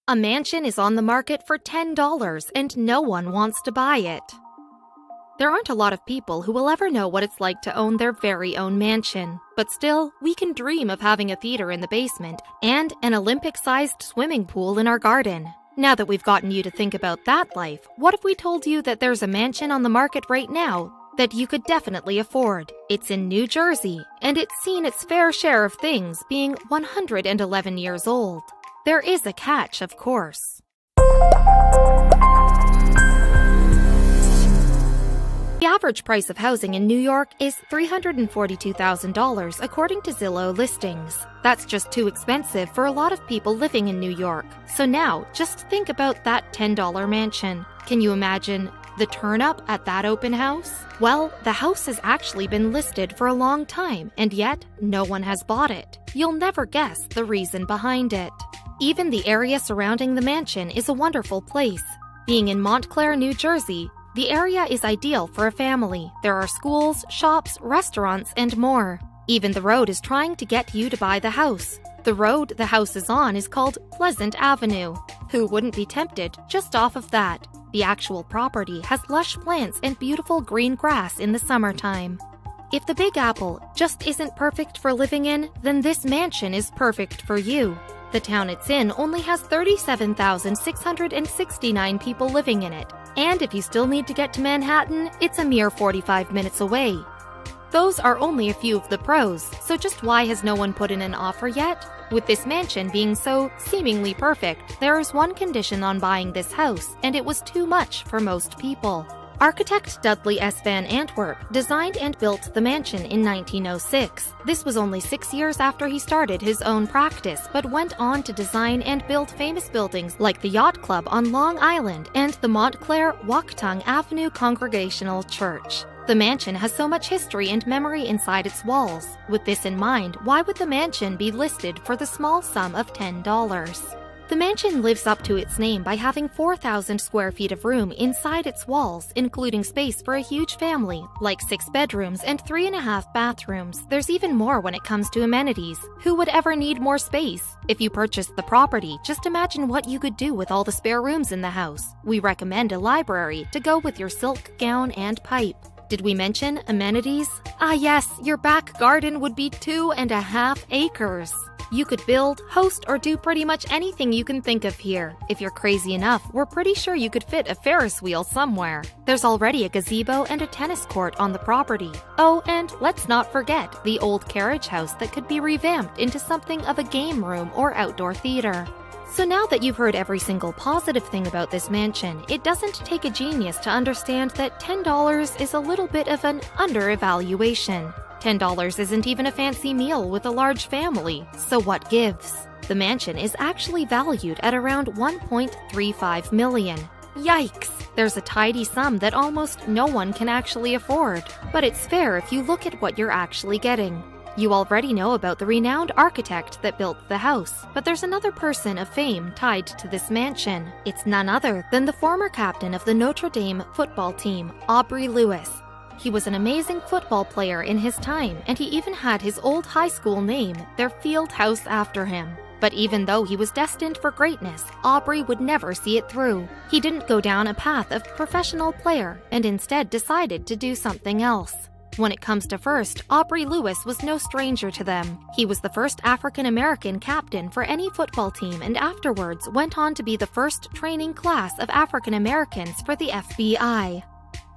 A mansion is on the market for $10 and no one wants to buy it. There aren't a lot of people who will ever know what it's like to own their very own mansion, but still, we can dream of having a theater in the basement and an Olympic-sized swimming pool in our garden. Now that we've gotten you to think about that life, what if we told you that there's a mansion on the market right now that you could definitely afford? It's in New Jersey, and it's seen its fair share of things, being 111 years old. There is a catch, of course. The average price of housing in New York is $342,000 according to Zillow listings. That's just too expensive for a lot of people living in New York. So now, just think about that $10 mansion. Can you imagine the turn-up at that open house? Well, the house has actually been listed for a long time, and yet no one has bought it. You'll never guess the reason behind it. Even the area surrounding the mansion is a wonderful place. Being in Montclair, New Jersey, the area is ideal for a family. There are schools, shops, restaurants, and more. Even the road is trying to get you to buy the house. The road the house is on is called Pleasant Avenue. Who wouldn't be tempted just off of that? The actual property has lush plants and beautiful green grass in the summertime. If the Big Apple just isn't perfect for living in, then this mansion is perfect for you. The town it's in only has 37,669 people living in it. And if you still need to get to Manhattan, it's a mere 45 minutes away. Those are only a few of the pros, so just why has no one put in an offer yet? With this mansion being so seemingly perfect, there is one condition on buying this house, and it was too much for most people. Architect Dudley S. Van Antwerp designed and built the mansion in 1906. This was only 6 years after he started his own practice, but went on to design and build famous buildings like the Yacht Club on Long Island and the Montclair Wauketung Avenue Congregational Church. The mansion has so much history and memory inside its walls. With this in mind, why would the mansion be listed for the small sum of $10? The mansion lives up to its name by having 4,000 square feet of room inside its walls, including space for a huge family, like 6 bedrooms and 3.5 bathrooms. There's even more when it comes to amenities. Who would ever need more space? If you purchased the property, just imagine what you could do with all the spare rooms in the house. We recommend a library to go with your silk gown and pipe. Did we mention amenities? Ah yes, your back garden would be 2.5 acres. You could build, host, or do pretty much anything you can think of here. If you're crazy enough, we're pretty sure you could fit a Ferris wheel somewhere. There's already a gazebo and a tennis court on the property. Oh, and let's not forget the old carriage house that could be revamped into something of a game room or outdoor theater. So now that you've heard every single positive thing about this mansion, it doesn't take a genius to understand that $10 is a little bit of an under-evaluation. $10 isn't even a fancy meal with a large family, so what gives? The mansion is actually valued at around $1.35 million. Yikes! There's a tidy sum that almost no one can actually afford. But it's fair if you look at what you're actually getting. You already know about the renowned architect that built the house, but there's another person of fame tied to this mansion. It's none other than the former captain of the Notre Dame football team, Aubrey Lewis. He was an amazing football player in his time, and he even had his old high school name, their field house, after him. But even though he was destined for greatness, Aubrey would never see it through. He didn't go down a path of professional player, and instead decided to do something else. When it comes to first, Aubrey Lewis was no stranger to them. He was the first African-American captain for any football team and afterwards went on to be the first training class of African-Americans for the FBI.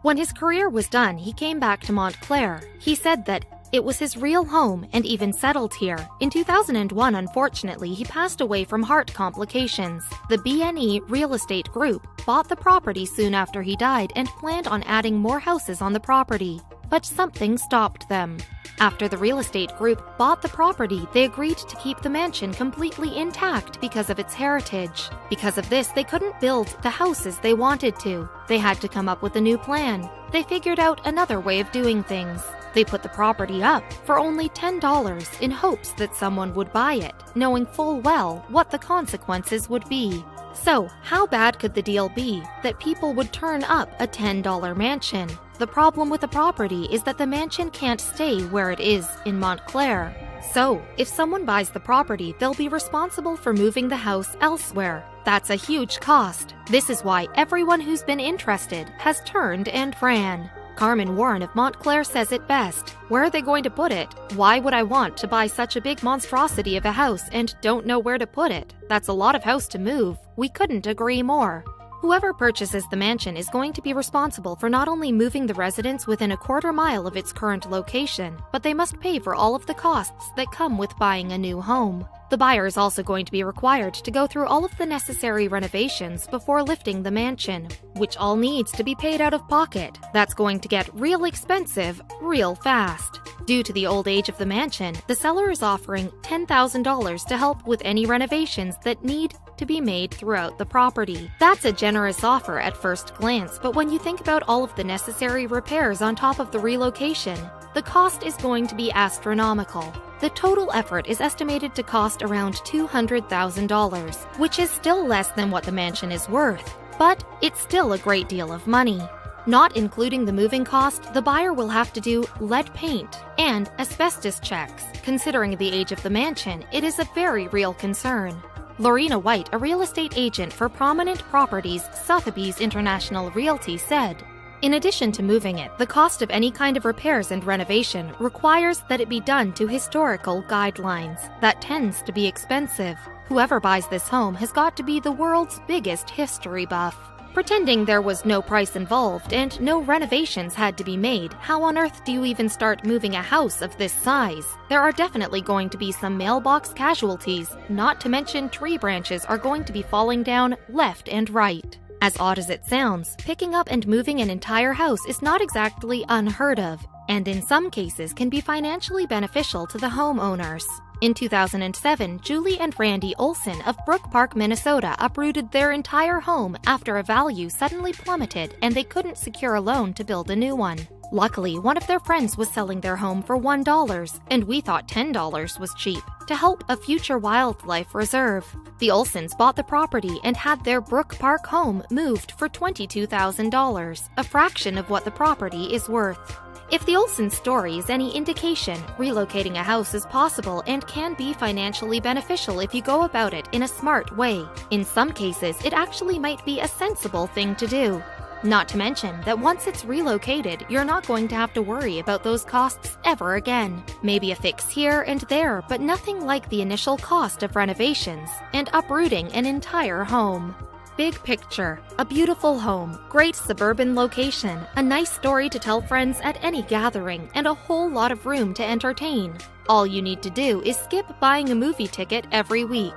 When his career was done, he came back to Montclair. He said that it was his real home and even settled here. In 2001, unfortunately, he passed away from heart complications. The BNE Real Estate Group bought the property soon after he died and planned on adding more houses on the property. But something stopped them. After the real estate group bought the property, they agreed to keep the mansion completely intact because of its heritage. Because of this, they couldn't build the houses they wanted to. They had to come up with a new plan. They figured out another way of doing things. They put the property up for only $10 in hopes that someone would buy it, knowing full well what the consequences would be. So, how bad could the deal be that people would turn up a $10 mansion? The problem with the property is that the mansion can't stay where it is in Montclair. So, if someone buys the property, they'll be responsible for moving the house elsewhere. That's a huge cost. This is why everyone who's been interested has turned and ran. Carmen Warren of Montclair says it best. Where are they going to put it? Why would I want to buy such a big monstrosity of a house and don't know where to put it? That's a lot of house to move. We couldn't agree more. Whoever purchases the mansion is going to be responsible for not only moving the residence within a quarter mile of its current location, but they must pay for all of the costs that come with buying a new home. The buyer is also going to be required to go through all of the necessary renovations before lifting the mansion, which all needs to be paid out of pocket. That's going to get real expensive real fast. Due to the old age of the mansion, the seller is offering $10,000 to help with any renovations that need to be made throughout the property. That's a generous offer at first glance, but when you think about all of the necessary repairs on top of the relocation, the cost is going to be astronomical. The total effort is estimated to cost around $200,000, which is still less than what the mansion is worth, but it's still a great deal of money. Not including the moving cost, the buyer will have to do lead paint and asbestos checks. Considering the age of the mansion, it is a very real concern. Lorena White, a real estate agent for Prominent Properties Sotheby's International Realty, said, "In addition to moving it, the cost of any kind of repairs and renovation requires that it be done to historical guidelines. That tends to be expensive. Whoever buys this home has got to be the world's biggest history buff. Pretending there was no price involved and no renovations had to be made, how on earth do you even start moving a house of this size? There are definitely going to be some mailbox casualties, not to mention tree branches are going to be falling down left and right." As odd as it sounds, picking up and moving an entire house is not exactly unheard of, and in some cases can be financially beneficial to the homeowners. In 2007, Julie and Randy Olson of Brook Park, Minnesota uprooted their entire home after a value suddenly plummeted and they couldn't secure a loan to build a new one. Luckily, one of their friends was selling their home for $1, and we thought $10 was cheap, to help a future wildlife reserve. The Olsons bought the property and had their Brook Park home moved for $22,000, a fraction of what the property is worth. If the Olson story is any indication, relocating a house is possible and can be financially beneficial if you go about it in a smart way. In some cases, it actually might be a sensible thing to do. Not to mention that once it's relocated, you're not going to have to worry about those costs ever again. Maybe a fix here and there, but nothing like the initial cost of renovations and uprooting an entire home. Big picture, a beautiful home, great suburban location, a nice story to tell friends at any gathering, and a whole lot of room to entertain. All you need to do is skip buying a movie ticket every week.